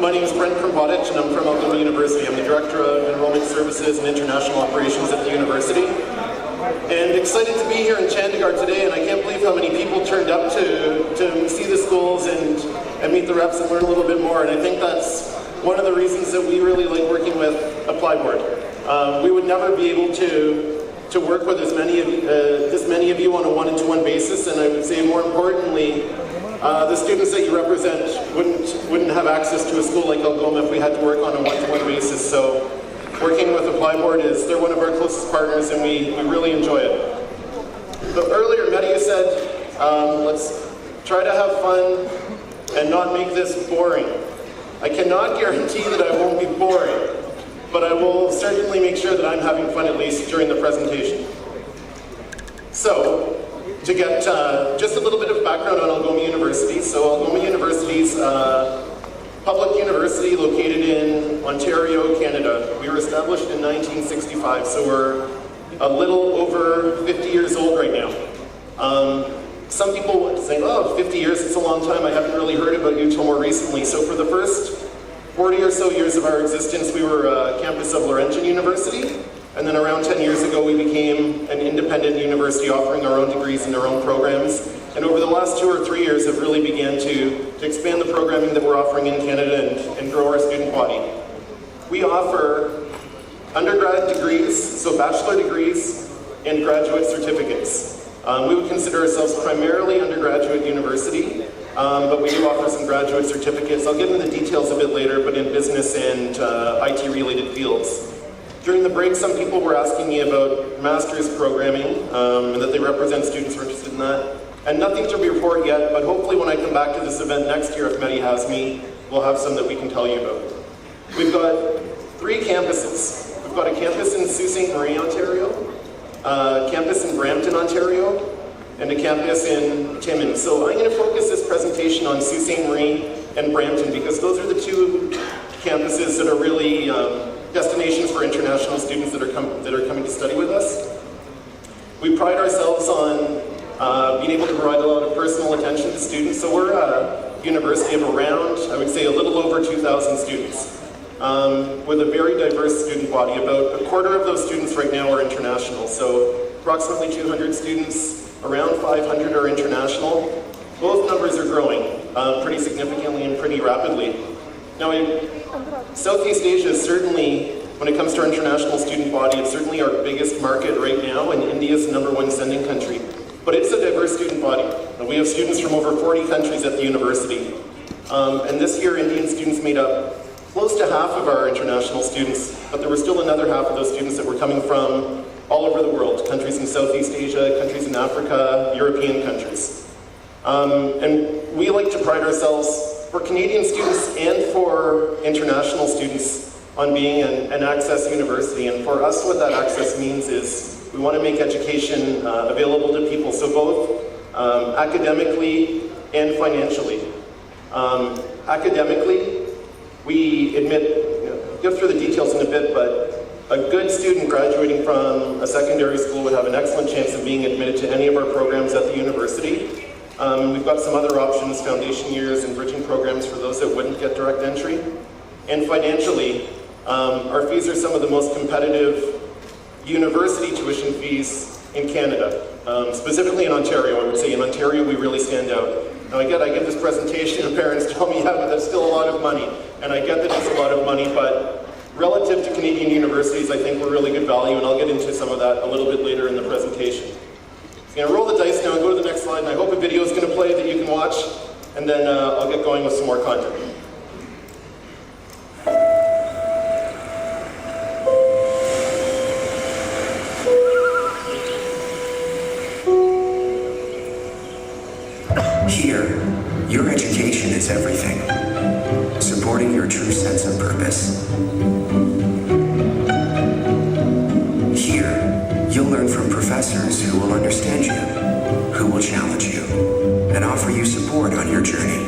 My name is Brent Krumbotic, and I'm from Algoma University. I'm the Director of Enrollment Services and International Operations at the university. And excited to be here in Chandigarh today, and I can't believe how many people turned up to see the schools and meet the reps and learn a little bit more. And I think that's one of the reasons that we really like working with ApplyBoard. We would never be able to work with as many of you on a one-to-one basis, and I would say more importantly, the students that you represent wouldn't have access to a school like Algoma if we had to work on a one-to-one basis. So working with ApplyBoard they're one of our closest partners, and we really enjoy it. But earlier, Mehdi said, let's try to have fun and not make this boring. I cannot guarantee that I won't be boring, but I will certainly make sure that I'm having fun at least during the presentation. So, to get just a little bit of background on Algoma University. So Algoma University is a public university located in Ontario, Canada. We were established in 1965, so we're a little over 50 years old right now. Some people would say, oh, 50 years, it's a long time. I haven't really heard about you until more recently. So for the first 40 or so years of our existence, we were a campus of Laurentian University. And then around 10 years ago, we became an independent university offering our own degrees and our own programs. And over the last 2 or 3 years have really began to expand the programming that we're offering in Canada and grow our student body. We offer undergrad degrees, so bachelor degrees, and graduate certificates. We would consider ourselves primarily undergraduate university, but we do offer some graduate certificates. I'll get into the details a bit later, but in business and IT-related fields. During the break, some people were asking me about master's programming, and that they represent students who are interested in that. And nothing to report yet, but hopefully when I come back to this event next year, if Mehdi has me, we'll have some that we can tell you about. We've got 3 campuses. We've got a campus in Sault Ste. Marie, Ontario, a campus in Brampton, Ontario, and a campus in Timmins. So I'm going to focus this presentation on Sault Ste. Marie and Brampton because those are the 2 campuses that are really destinations for international students that are coming to study with us. We pride ourselves on being able to provide a lot of personal attention to students. So we're a university of around, I would say, a little over 2,000 students with a very diverse student body. About a quarter of those students right now are international. So approximately 200 students, around 500 are international. Both numbers are growing pretty significantly and pretty rapidly. Now, Southeast Asia is certainly, when it comes to our international student body, it's certainly our biggest market right now, and India is the #1 sending country. But it's a diverse student body. We have students from over 40 countries at the university. And this year, Indian students made up close to half of our international students, but there were still another half of those students that were coming from all over the world, countries in Southeast Asia, countries in Africa, European countries. And we like to pride ourselves for Canadian students and for international students on being an access university. And for us, what that access means is we want to make education available to people, so both academically and financially. Academically, we admit, go through the details in a bit, but a good student graduating from a secondary school would have an excellent chance of being admitted to any of our programs at the university. We've got some other options, foundation years and bridging programs for those that wouldn't get direct entry. And financially, our fees are some of the most competitive university tuition fees in Canada, specifically in Ontario. I would say in Ontario we really stand out. Now I give this presentation and parents tell me, yeah, but that's still a lot of money. And I get that it's a lot of money, but relative to Canadian universities, I think we're really good value, and I'll get into some of that a little bit later in the presentation. I'm going to roll the dice now and go to the next slide, and I hope a video is going to play that you can watch, and then I'll get going with some more content. Here, your education is everything, supporting your true sense of purpose. Here, you'll learn from professors who will understand you, who will challenge you, and offer you support on your journey.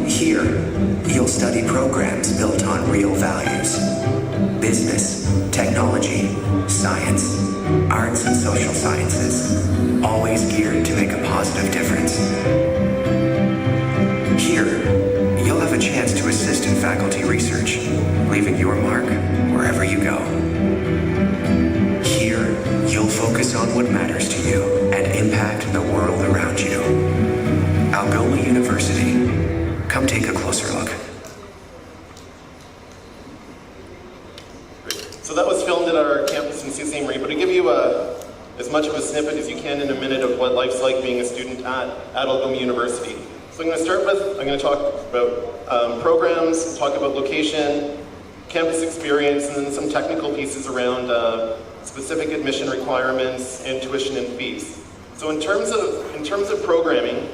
Here, you'll study programs built on real values: business, technology, science, arts and social sciences, always geared to make a positive difference. Here, you'll have a chance interest in faculty research, leaving your mark wherever you go. Here, you'll focus on what matters to you and impact the world around you. Algoma University. Come take a closer look. So that was filmed at our campus in Sault Ste. Marie, but to give you as much of a snippet as you can in a minute of what life's like being a student at Algoma University. So I'm going to start with, I'm going to talk about programs, talk about location, campus experience, and then some technical pieces around specific admission requirements and tuition and fees. So in terms of programming,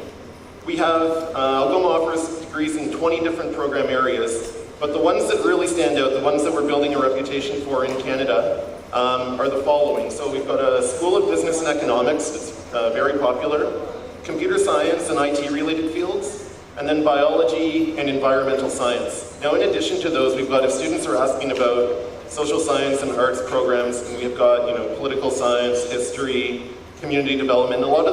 we have, Algoma offers degrees in 20 different program areas, but the ones that really stand out, the ones that we're building a reputation for in Canada, are the following. So we've got a School of Business and Economics that's very popular, computer science and IT related fields, and then biology and environmental science. Now in addition to those, we've got, if students are asking about social science and arts programs, and we've got, political science, history, community development, a lot of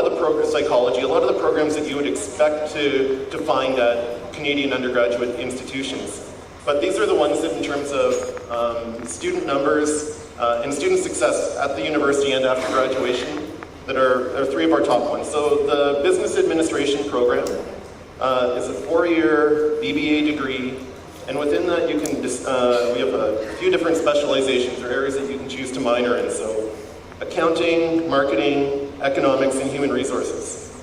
the psychology, a lot of the programs that you would expect to find at Canadian undergraduate institutions. But these are the ones that in terms of student numbers and student success at the university and after graduation that are three of our top ones. So the Business Administration program is a 4-year BBA degree, and within that you can, we have a few different specializations or areas that you can choose to minor in. So accounting, marketing, economics, and human resources.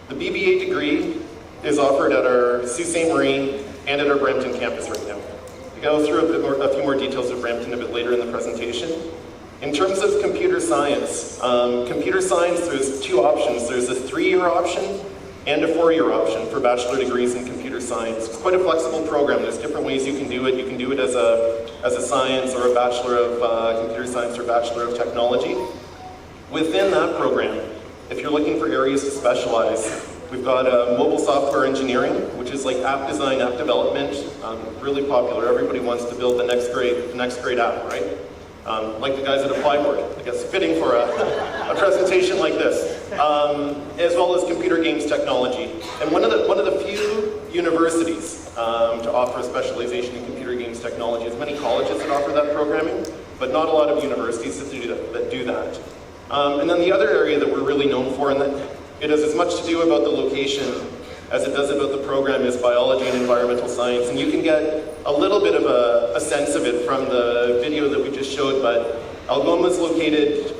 The BBA degree is offered at our Sault Ste. Marie and at our Brampton campus right now. I'll go through a few more details of Brampton a bit later in the presentation. In terms of computer science, there's two options. There's a 3-year option and a 4-year option for bachelor degrees in computer science. It's quite a flexible program. There's different ways you can do it. You can do it as a science or a bachelor of computer science or bachelor of technology. Within that program, if you're looking for areas to specialize, we've got mobile software engineering, which is like app design, app development, really popular. Everybody wants to build the next great app, right? Like the guys at ApplyBoard, I guess fitting for a presentation like this, as well as computer games technology. And one of the few universities to offer a specialization in computer games technology. There's many colleges that offer that programming, but not a lot of universities that do that. And then the other area that we're really known for, and that it has as much to do about the location as it does about the program, is biology and environmental science. And you can get a little bit of a sense of it from the video that we just showed, but Algoma is located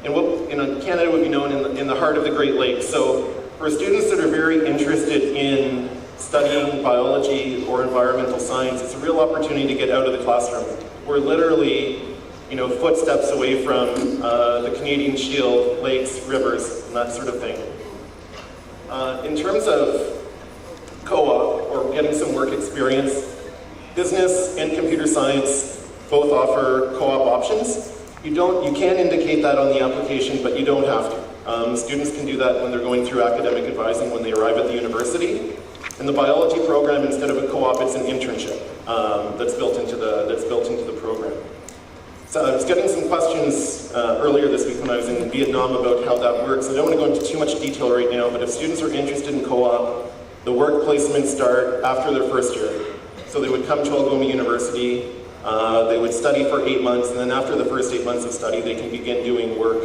in what in Canada would be known in the heart of the Great Lakes. So for students that are very interested in studying biology or environmental science, it's a real opportunity to get out of the classroom. We're literally footsteps away from the Canadian Shield, lakes, rivers, and that sort of thing. In terms of co-op or getting some work experience, business and computer science both offer co-op options. You can indicate that on the application, but you don't have to. Students can do that when they're going through academic advising when they arrive at the university. In the biology program, instead of a co-op, it's an internship that's built into the program. So I was getting some questions earlier this week when I was in Vietnam about how that works. I don't want to go into too much detail right now, but if students are interested in co-op, the work placements start after their first year. So they would come to Algoma University, they would study for 8 months, and then after the first 8 months of study, they can begin doing work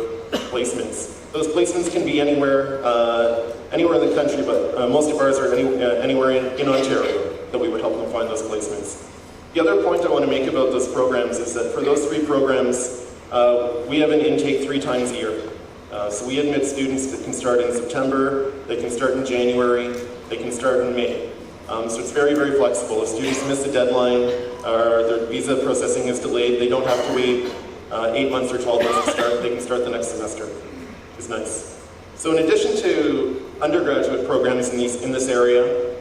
placements. Those placements can be anywhere in the country, but most of ours are anywhere in Ontario that we would help them find those placements. The other point I want to make about those programs is that for those 3 programs, we have an intake 3 times a year. So we admit students that can start in September, they can start in January, they can start in May. So it's very, very flexible. If students miss a deadline or their visa processing is delayed, they don't have to wait 8 months or 12 months to start. They can start the next semester. It's nice. So in addition to undergraduate programs in this area,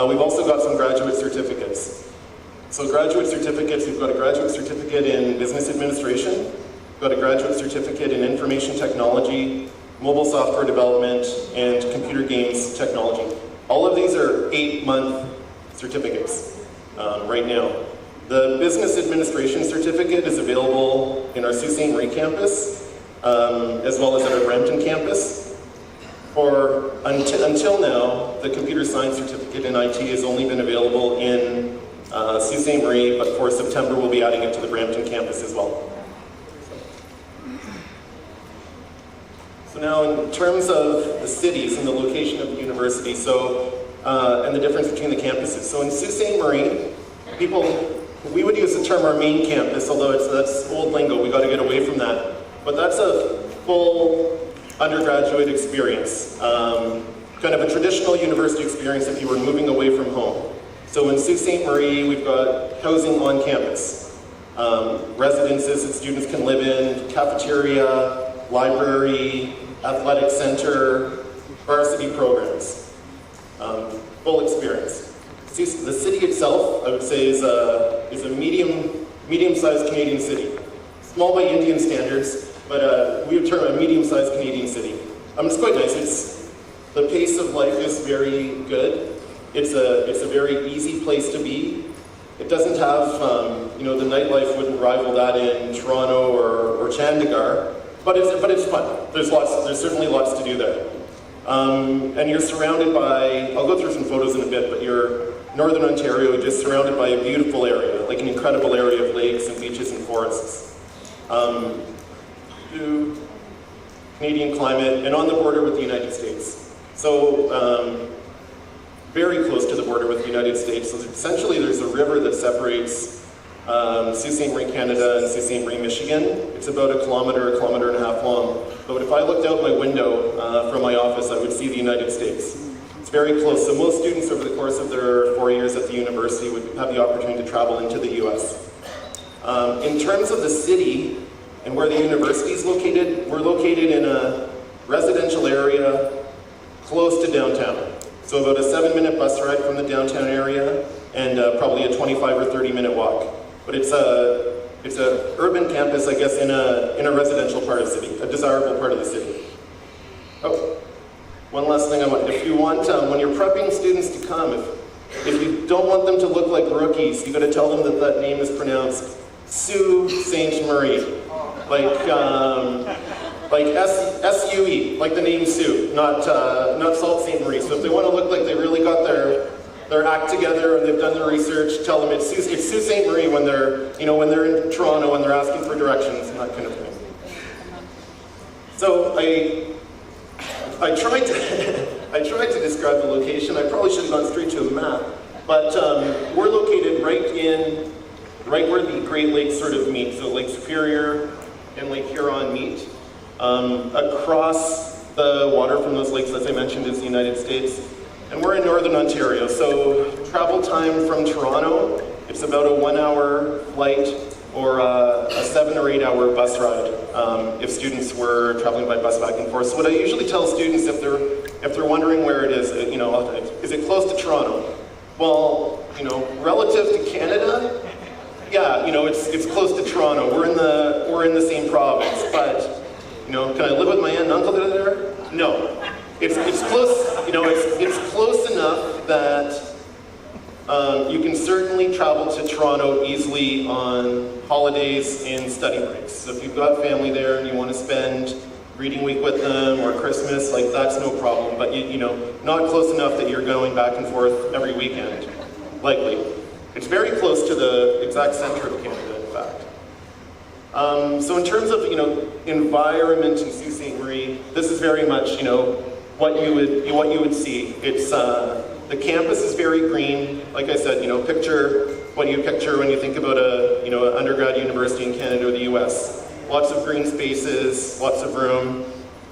we've also got some graduate certificates. So graduate certificates, we've got a graduate certificate in business administration, we've got a graduate certificate in information technology, mobile software development, and computer games technology. All of these are 8-month certificates right now. The business administration certificate is available in our Sault Ste. Marie campus, as well as at our Brampton campus. Until now, the computer science certificate in IT has only been available in Sault Ste. Marie, but for September we'll be adding it to the Brampton campus as well. So now in terms of the cities and the location of the university, and the difference between the campuses. So in Sault Ste. Marie, we would use the term our main campus, although that's old lingo, we got to get away from that. But that's a full undergraduate experience, kind of a traditional university experience if you were moving away from home. So in Sault Ste. Marie, we've got housing on campus, residences that students can live in, cafeteria, library, athletic center, varsity programs, full experience. The city itself, I would say, is a medium-sized Canadian city. Small by Indian standards, but we would term a medium-sized Canadian city. It's quite nice. The pace of life is very good. It's a very easy place to be. It doesn't have, the nightlife wouldn't rival that in Toronto or Chandigarh, but it's fun. There's certainly lots to do there. And you're surrounded by, I'll go through some photos in a bit, but you're Northern Ontario, just surrounded by a beautiful area, like an incredible area of lakes and beaches and forests. Canadian climate, and on the border with the United States. So, very close to the border with the United States. So essentially there's a river that separates Sault Ste. Marie, Canada and Sault Ste. Marie, Michigan. It's about a kilometer and a half long. But if I looked out my window from my office, I would see the United States. It's very close. So most students over the course of their 4 years at the university would have the opportunity to travel into the US. In terms of the city and where the university is located, we're located in a residential area close to downtown. So about a 7-minute bus ride from the downtown area and probably a 25 or 30-minute walk. But it's a urban campus, I guess, in a residential part of the city, a desirable part of the city. Oh, one last thing I want. If you want, when you're prepping students to come, if you don't want them to look like rookies, you got to tell them that name is pronounced Sault Ste. Marie, like S-U-E, like the name Sue, not Sault Ste. Marie. So if they want to look like they really got their act together and they've done their research, tell them it's Sault Ste. Marie when they're in Toronto and they're asking for directions and that kind of thing. So I tried to describe the location. I probably should have gone straight to a map, but we're located right where the Great Lakes sort of meet. So Lake Superior and Lake Huron meet. Across the water from those lakes, as I mentioned, is the United States. And we're in Northern Ontario, so travel time from Toronto, it's about a 1-hour flight or a 7 or 8 hour bus ride if students were traveling by bus back and forth. So what I usually tell students if they're wondering where it is it close to Toronto? Well, relative to Canada, yeah, it's close to Toronto. We're in the same province, but can I live with my aunt and uncle that are there? No. It's close, it's close enough that you can certainly travel to Toronto easily on holidays and study breaks. So if you've got family there and you want to spend reading week with them or Christmas, that's no problem. But not close enough that you're going back and forth every weekend, likely. It's very close to the exact center of Canada, in fact. So in terms of environment in Sault Ste. Marie, this is very much what you would see. It's the campus is very green. Like I said, picture what you picture when you think about an undergrad university in Canada or the U.S. Lots of green spaces, lots of room,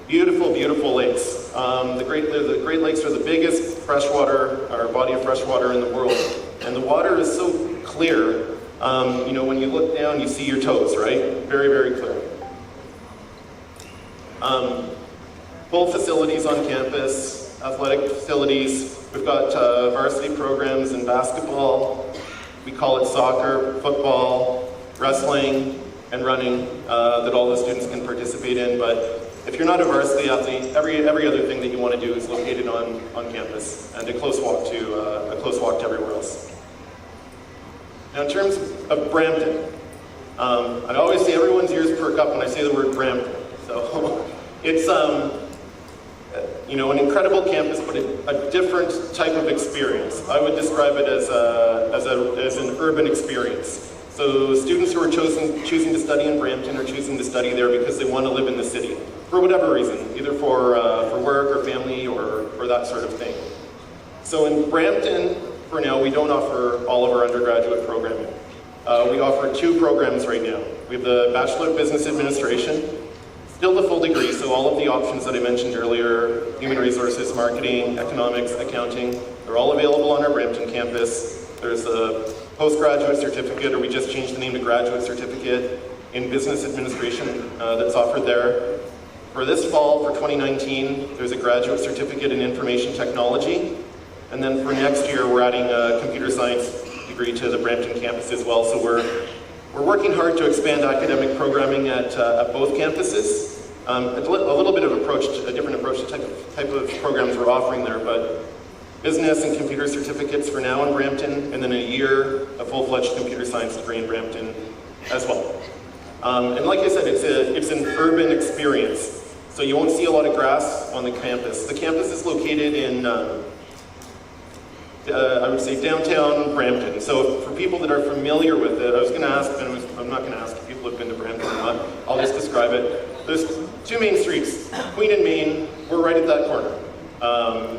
beautiful, beautiful lakes. The Great Lakes are the biggest freshwater or body of freshwater in the world, and the water is so clear. When you look down, you see your toes, right? Very, very clear. Full facilities on campus, athletic facilities. We've got varsity programs in basketball. We call it soccer, football, wrestling, and running that all the students can participate in. But if you're not a varsity athlete, every other thing that you want to do is located on campus and a close walk to everywhere else. Now, in terms of Brampton, I always say everyone's ears perk up when I say the word Brampton. So it's an incredible campus, but a different type of experience. I would describe it as an urban experience. So students who are choosing to study in Brampton are choosing to study there because they want to live in the city, for whatever reason, either for work or family or that sort of thing. So in Brampton, for now, we don't offer all of our undergraduate programming. We offer 2 programs right now. We have the Bachelor of Business Administration, still the full degree, so all of the options that I mentioned earlier, human resources, marketing, economics, accounting, they're all available on our Brampton campus. There's a postgraduate certificate, or we just changed the name to graduate certificate, in business administration that's offered there. For this fall, for 2019, there's a graduate certificate in information technology. And then for next year, we're adding a computer science degree to the Brampton campus as well. So we're working hard to expand academic programming at both campuses. A little bit of a different approach to type of programs we're offering there, but business and computer certificates for now in Brampton, and then in a year, a full-fledged computer science degree in Brampton as well. And like I said, it's an urban experience. So you won't see a lot of grass on the campus. The campus is located in I would say downtown Brampton. So for people that are familiar with it, I was going to ask, and I'm not going to ask if people have been to Brampton or not, I'll just describe it. There's 2 main streets, Queen and Main, we're right at that corner.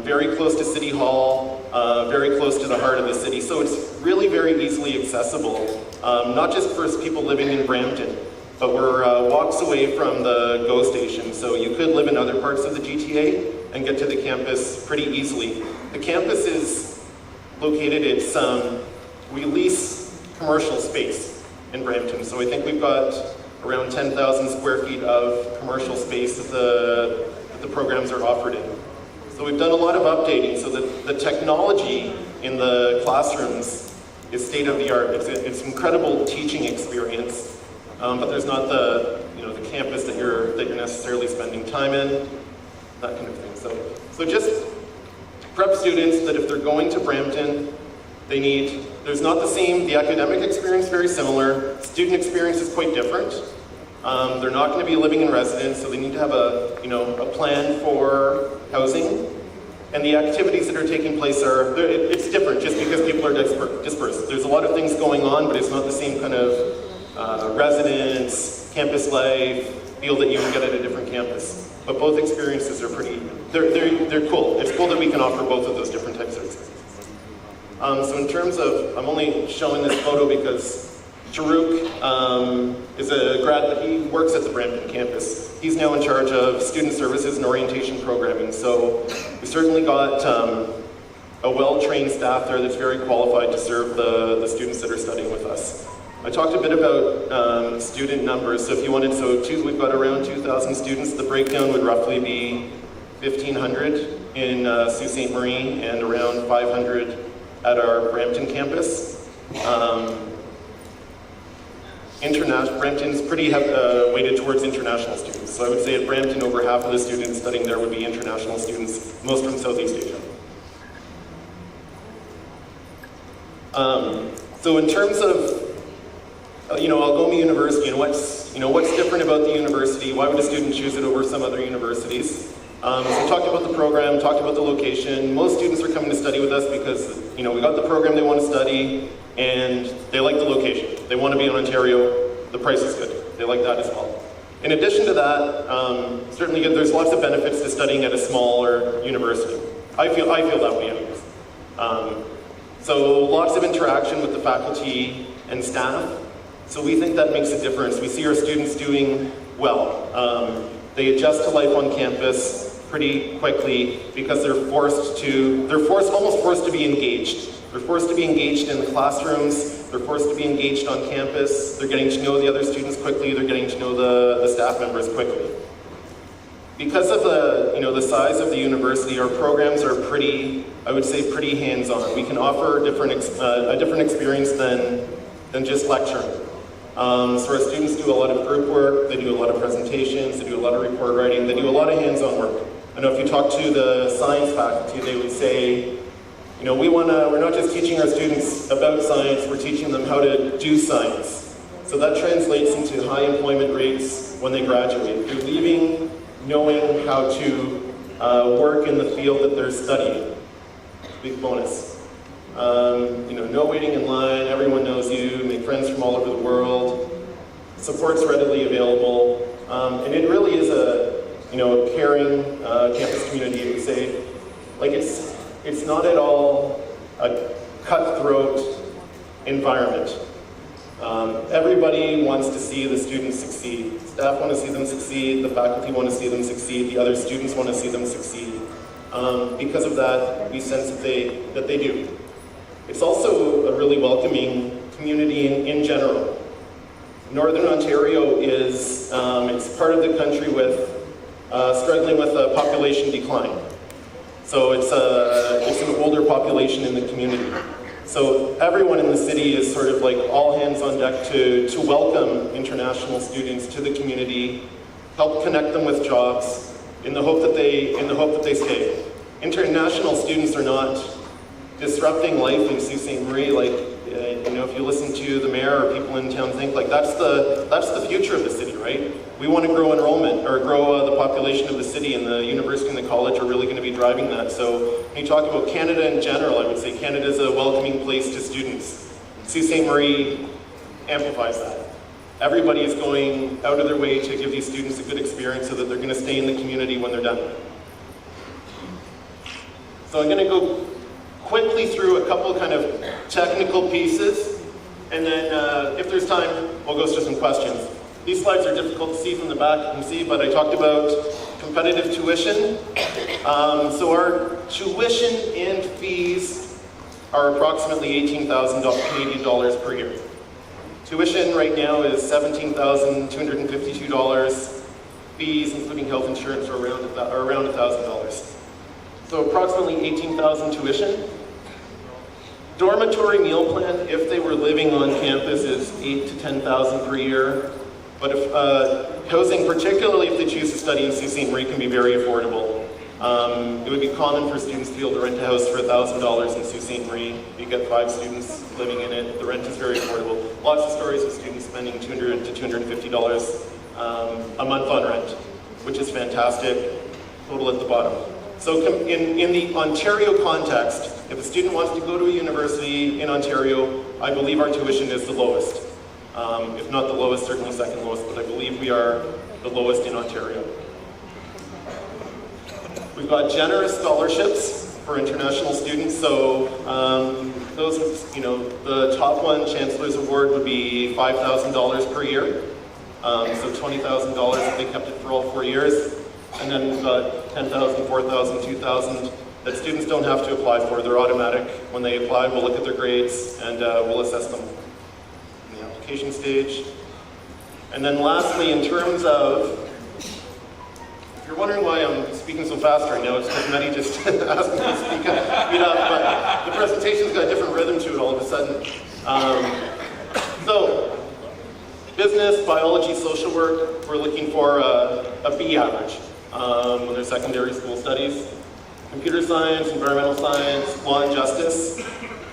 Very close to City Hall, very close to the heart of the city. So it's really very easily accessible, not just for people living in Brampton, but we're walks away from the GO station. So you could live in other parts of the GTA and get to the campus pretty easily. The campus is located, we lease commercial space in Brampton. So I think we've got around 10,000 square feet of commercial space that the programs are offered in. So we've done a lot of updating so that the technology in the classrooms is state of the art. It's an incredible teaching experience, but there's not the campus that you're necessarily spending time in, that kind of thing. So just prep students that if they're going to Brampton, there's not the academic experience very similar, student experience is quite different. They're not going to be living in residence, so they need to have a plan for housing. And the activities that are taking place it's different just because people are dispersed. There's a lot of things going on, but it's not the same kind of residence, campus life, feel that you can get at a different campus. But both experiences are they're cool. It's cool that we can offer both of those different types of experiences. So in terms of, I'm only showing this photo because Sharuk is a grad, but he works at the Brampton campus. He's now in charge of student services and orientation programming. So we certainly got a well-trained staff there that's very qualified to serve the students that are studying with us. I talked a bit about student numbers. So if you wanted, we've got around 2,000 students. The breakdown would roughly be 1,500 in Sault Ste. Marie and around 500 at our Brampton campus. Brampton's pretty weighted towards international students. So I would say at Brampton, over half of the students studying there would be international students, most from Southeast Asia. So in terms of Algoma University, and what's different about the university? Why would a student choose it over some other universities? So we talked about the program, talked about the location. Most students are coming to study with us because we got the program they want to study, and they like the location. They want to be in Ontario. The price is good. They like that as well. In addition to that, certainly there's lots of benefits to studying at a smaller university. I feel that way anyways. So lots of interaction with the faculty and staff. So we think that makes a difference. We see our students doing well. They adjust to life on campus pretty quickly because they're almost forced to be engaged. They're forced to be engaged in the classrooms. They're forced to be engaged on campus. They're getting to know the other students quickly. They're getting to know the staff members quickly. Because of the size of the university, our programs are pretty hands-on. We can offer a different experience than just lecturing. So our students do a lot of group work, they do a lot of presentations, they do a lot of report writing, they do a lot of hands-on work. I know if you talk to the science faculty, they would say, we're not just teaching our students about science, we're teaching them how to do science. So that translates into high employment rates when they graduate. They're leaving knowing how to work in the field that they're studying. Big bonus. No waiting in line, everyone knows you, make friends from all over the world, support's readily available, and it really is a caring campus community, I would say. Like it's not at all a cutthroat environment. Everybody wants to see the students succeed. Staff want to see them succeed, the faculty want to see them succeed, the other students want to see them succeed. Because of that, we sense that they do. It's also a really welcoming community in general. Northern Ontario is it's part of the country with struggling with a population decline. So it's an older population in the community. So everyone in the city is sort of like all hands on deck to welcome international students to the community, help connect them with jobs, in the hope that they stay. International students are not disrupting life in Sault Ste. Marie. Like if you listen to the mayor or people in town think like that's the future of the city, right? We want to grow enrollment or grow the population of the city, and the university and the college are really going to be driving that. So when you talk about Canada in general, I would say Canada is a welcoming place to students. Sault Ste. Marie amplifies that. Everybody is going out of their way to give these students a good experience so that they're going to stay in the community when they're done. So I'm going to go quickly through a couple kind of technical pieces, and then if there's time, we'll go through some questions. These slides are difficult to see from the back, you can see, but I talked about competitive tuition. So our tuition and fees are approximately 18,000 Canadian dollars per year. Tuition right now is $17,252. Fees, including health insurance, are around $1,000. So approximately 18,000 tuition. Dormitory meal plan, if they were living on campus, is 8,000 to 10,000 per year. But if housing, particularly if they choose to study in Sault Ste. Marie, can be very affordable. It would be common for students to be able to rent a house for $1,000 in Sault Ste. Marie. You get 5 students living in it. The rent is very affordable. Lots of stories of students spending $200 to $250 a month on rent, which is fantastic. Total at the bottom. So in the Ontario context, if a student wants to go to a university in Ontario, I believe our tuition is the lowest. If not the lowest, certainly second lowest, but I believe we are the lowest in Ontario. We've got generous scholarships for international students, so those, the top one, Chancellor's Award, would be $5,000 per year. So $20,000 if they kept it for all 4 years. And then we've got 10,000, 4,000, 2,000 that students don't have to apply for. They're automatic. When they apply, we'll look at their grades and we'll assess them in the application stage. And then lastly, in terms of, if you're wondering why I'm speaking so fast right now, it's because Mehdi just asked me to speed up, but the presentation's got a different rhythm to it all of a sudden. So, business, biology, social work, we're looking for a B average when they're secondary school studies. Computer science, environmental science, law and justice,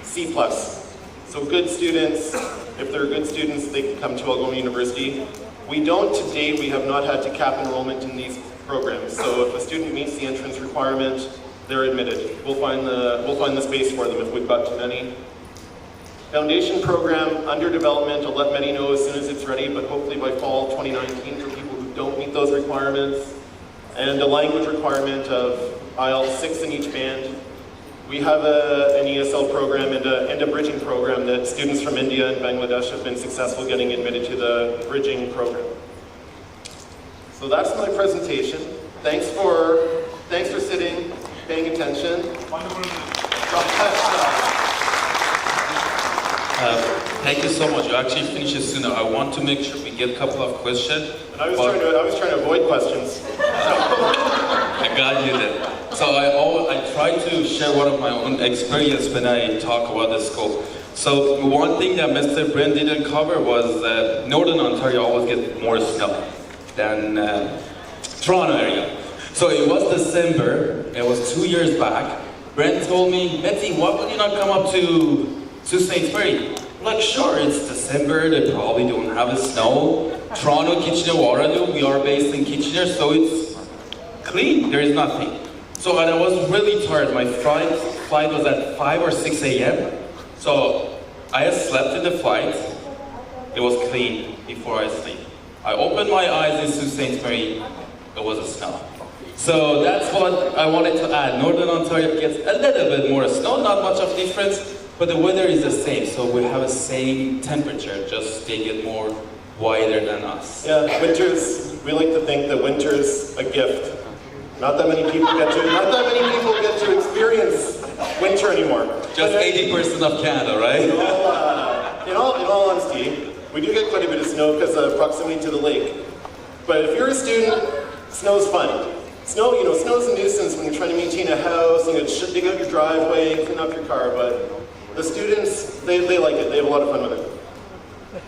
C+. So good students, if they're good students, they can come to Algoma University. We have not had to cap enrollment in these programs. So if a student meets the entrance requirement, they're admitted. We'll find the space for them if we've got too many. Foundation program, under development. I'll let Mehdi know as soon as it's ready, but hopefully by fall 2019 for people who don't meet those requirements. And a language requirement of IELTS 6 in each band. We have an ESL program and a bridging program that students from India and Bangladesh have been successful getting admitted to the bridging program. So that's my presentation. Thanks for sitting, paying attention. Thank you so much. You actually finished it sooner. I want to make sure we get a couple of questions. And I was trying to avoid questions. I got you then. So I try to share one of my own experience when I talk about the school. So one thing that Mr. Brent didn't cover was that Northern Ontario always gets more snow than Toronto area. So it was December, it was 2 years back. Brent told me, Betsy, why would you not come up to St. Marie? I'm like, sure, it's December, they probably don't have the snow. Toronto, Kitchener, Waterloo, we are based in Kitchener, so it's clean, there is nothing. So and I was really tired. My flight was at 5 or 6 a.m. So I had slept in the flight. It was clean before I sleep. I opened my eyes in Sault Ste. Marie. It was a snow. So that's what I wanted to add. Northern Ontario gets a little bit more snow, not much of difference, but the weather is the same. So we have the same temperature, just they get more wider than us. Yeah, we like to think that winter's a gift. Not that many people get to experience winter anymore. Just 80% of Canada, right? In all honesty, we do get quite a bit of snow because of proximity to the lake. But if you're a student, snow's fun. Snow's a nuisance when you're trying to maintain a house, dig out your driveway, clean up your car, but the students, they like it. They have a lot of fun with it.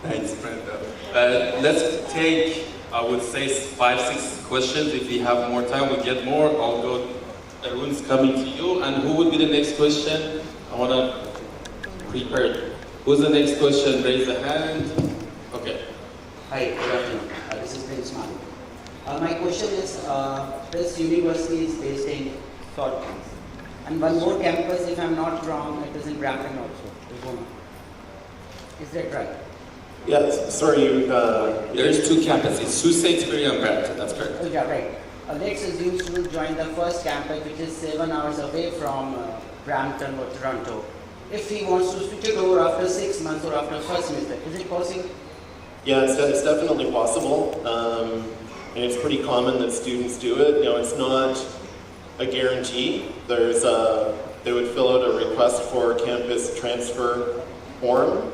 Thanks, Brenda. Let's take, I would say, 5-6 questions. If we have more time, we'll get more. I'll go, everyone's coming to you. And who would be the next question? I want to prepare. Who's the next question? Raise the hand. Okay. Hi, good afternoon. This is Prince Man. My question is, this university is based in Salt Lake. And one more campus, if I'm not wrong, it is in Brampton also, Algoma. Is that right? Yeah, sorry, There's 2 campuses, Sault Ste. Marie and Brampton, that's correct. Oh, yeah, right. Let's assume you will join the first campus, which is 7 hours away from Brampton or Toronto. If he wants to switch it over after 6 months or after first semester, is it possible? Yeah, it's definitely possible. And it's pretty common that students do it. It's not a guarantee. They would fill out a request for campus transfer form,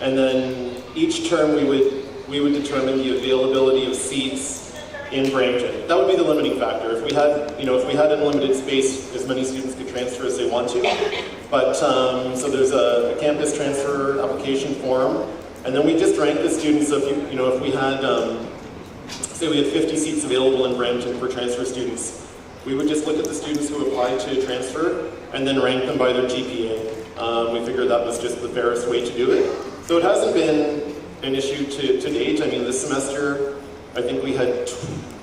and then each term we would determine the availability of seats in Brampton. That would be the limiting factor. If we had unlimited space, as many students could transfer as they want to. But so there's a campus transfer application form, and then we just rank the students. So if we had say we had 50 seats available in Brampton for transfer students, we would just look at the students who applied to transfer and then rank them by their GPA. We figured that was just the fairest way to do it. So it hasn't been an issue to date. I mean, this semester, I think we had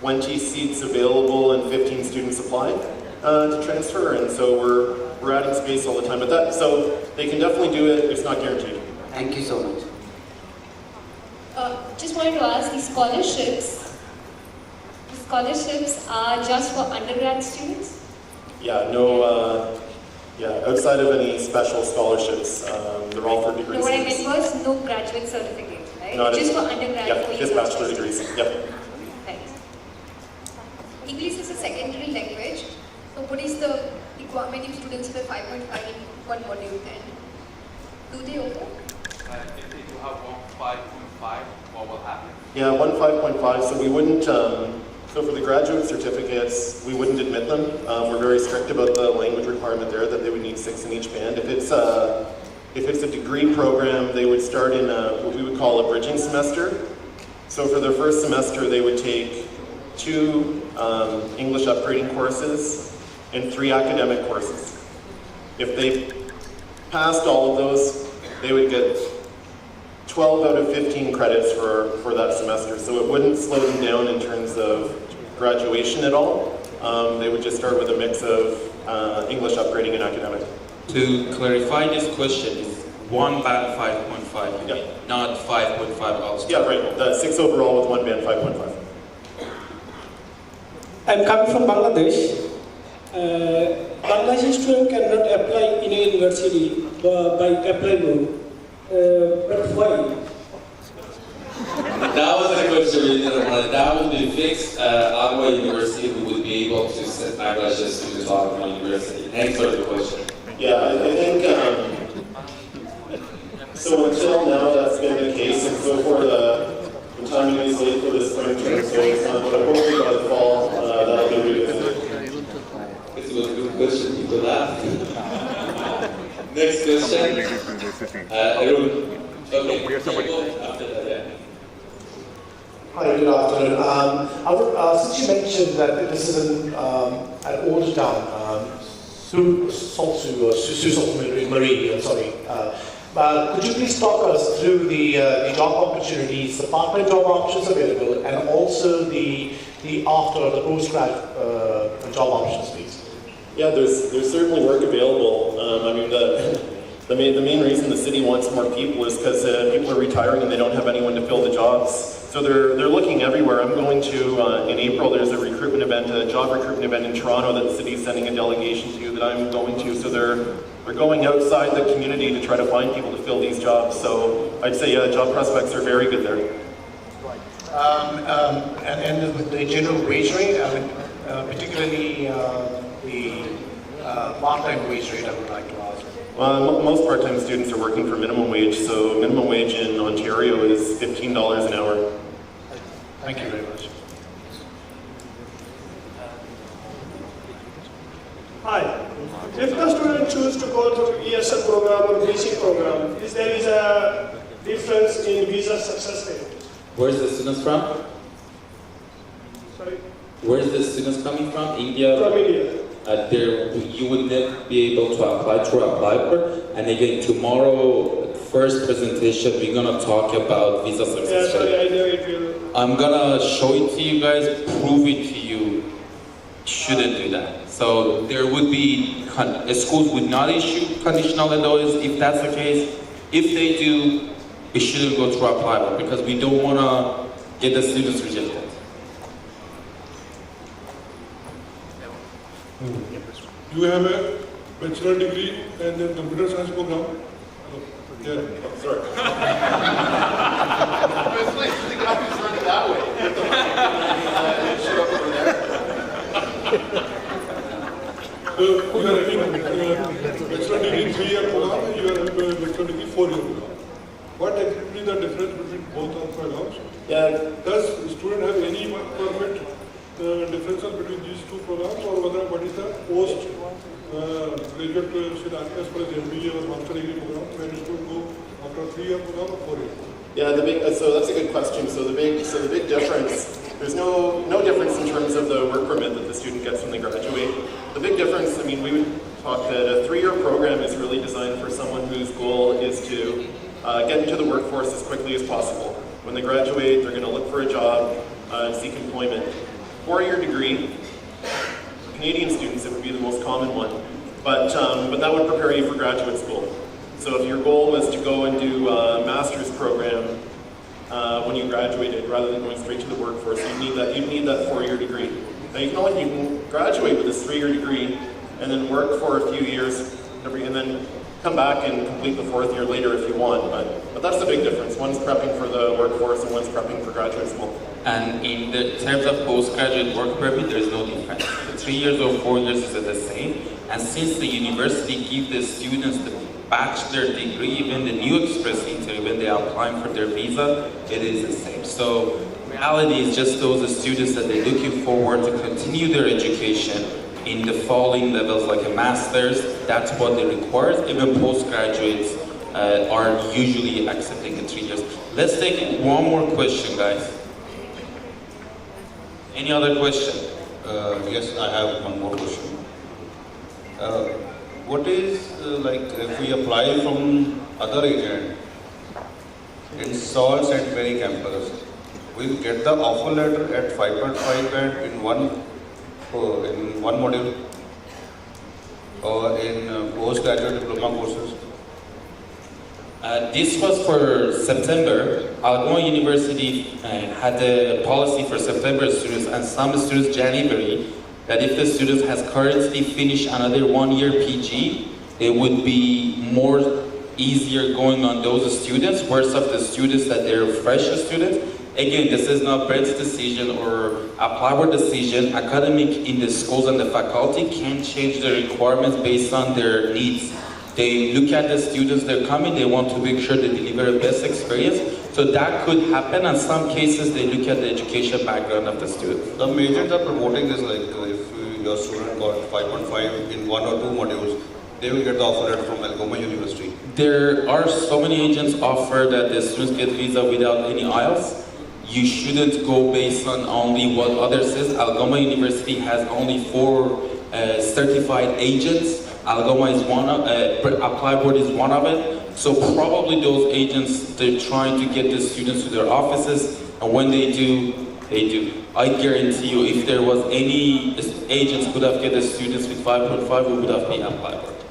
20 seats available and 15 students applied to transfer, and so we're adding space all the time. But so they can definitely do it. It's not guaranteed. Thank you so much. Just wanted to ask, the scholarships are just for undergrad students? Yeah, outside of any special scholarships, they're all for degree No, what I students. meant was no graduate certificate, right? Not just in- for undergrad. Yeah, for just bachelor university. degrees. Yep. Right. English is a secondary language. So what is the requirement if students have 5.5 in one module then? Do they offer? If they do have 5.5, what will happen? Yeah, 5.5. So we wouldn't. So for the graduate certificates, we wouldn't admit them. We're very strict about the language requirement there that they would need 6 in each band. If it's a degree program, they would start in what we would call a bridging semester. So for their first semester, they would take 2 English upgrading courses and 3 academic courses. If they passed all of those, they would get 12 out of 15 credits for that semester. So it wouldn't slow them down in terms of graduation at all. They would just start with a mix of English upgrading and academic. To clarify this question, is 1 band 5.5, Yeah. not 5.5 also? Yeah, right. 6 overall with 1 band, 5.5. I'm coming from Bangladesh. Bangladeshi student cannot apply in a university by ApplyBoard. But why? That was the question we didn't want. That would be fixed. Algoma University would be able to send Bangladeshi students to Algoma University. Thanks for the question. Yeah, I think, so until now that's been the case, and so for the timing is late for the spring term, so it's not, but hopefully by the fall, that'll be revisited. This was a good question. People laugh. Next question. Arun. Okay. After that, yeah. Hi, good afternoon. Since you mentioned that this is an older town, Sault Ste. Marie, Could you please talk us through the job opportunities, the part-time job options available, and also the after the post-grad job options, please? Yeah, there's certainly work available. I mean, the main reason the city wants more people is because people are retiring and they don't have anyone to fill the jobs. So they're looking everywhere. I'm going to, in April, there's a recruitment event, a job recruitment event in Toronto that the city's sending a delegation to that I'm going to. So they're going outside the community to try to find people to fill these jobs. So I'd say job prospects are very good there. And with the general wage rate, I mean, particularly the part-time wage rate, I would like to ask. Most part-time students are working for minimum wage, so minimum wage in Ontario is $15 an hour. Thank you very much. Hi. If the student chooses to go through ESL program or BC program, is there a difference in visa success rate? Where's the students from? Sorry? Where's the students coming from? India? From India. There, you would never be able to apply through ApplyBoard. And again, tomorrow, first presentation, we're gonna talk about visa Yeah, success sorry, rate. I know it will. I'm gonna show it to you guys, prove it to you. Shouldn't do that. So there would be, schools would not issue conditional LOAs if that's the case. If they do, it shouldn't go through ApplyBoard because we don't wanna get the students rejected. You have a bachelor degree and then computer science program. Yeah. Sorry. That way. Show up over there. So you are having bachelor degree 3-year program and you are having a bachelor degree 4-year program. What exactly the difference between both of programs? Yeah, Does the student have any work permit differences between these two programs, or whether what is the post graduate should act as per the MBA or master degree program, when it should go after 3-year program or 4-year? yeah. So that's a good question. So the big difference. There's no difference in terms of the work permit that the student gets when they graduate. The big difference. I mean, we would talk that a 3-year program is really designed for someone whose goal is to get into the workforce as quickly as possible. When they graduate, they're going to look for a job and seek employment. 4-year degree, Canadian students, it would be the most common one, but that would prepare you for graduate school. So if your goal was to go and do a master's program when you graduated, rather than going straight to the workforce, you'd need that 4-year degree. Now you can graduate with this 3-year degree and then work for a few years, and then come back and complete the 4th year later if you want. But that's the big difference. One's prepping for the workforce and one's prepping for graduate school. And in the terms of postgraduate work permit, there is no difference. The 3 years or 4 years is the same. And since the university gives the students the bachelor degree, even the new express entry, when they are applying for their visa, it is the same. So reality is just those students that they're looking forward to continue their education in the following levels, like a master's. That's what they require. Even postgraduates are usually accepting the 3 years. Let's take one more question, guys. Any other question? Yes, I have one more question. What is like if we apply from other agent in Sault Ste. Marie campus, we'll get the offer letter at 5.5 band in one module or in postgraduate diploma courses? This was for September. Algoma University had a policy for September students and some students January, that if the student has currently finished another 1-year PG, it would be more easier going on those students versus of the students that they're fresh students. Again, this is not Brett's decision or ApplyBoard decision. Academic in the schools and the faculty can change the requirements based on their needs. They look at the students that are coming, they want to make sure they deliver the best experience. So that could happen. In some cases, they look at the education background of the student. The agents are promoting is like if your student got 5.5 in 1 or 2 modules, they will get the offer letter from Algoma University. There are so many agents offer that the students get visa without any IELTS. You shouldn't go based on only what others says. Algoma University has only 4 certified agents. Algoma is one of, ApplyBoard is one of it. So probably those agents, they're trying to get the students to their offices, and when they do, they do. I guarantee you, if there was any agents could have get the students with 5.5, we would have been ApplyBoard.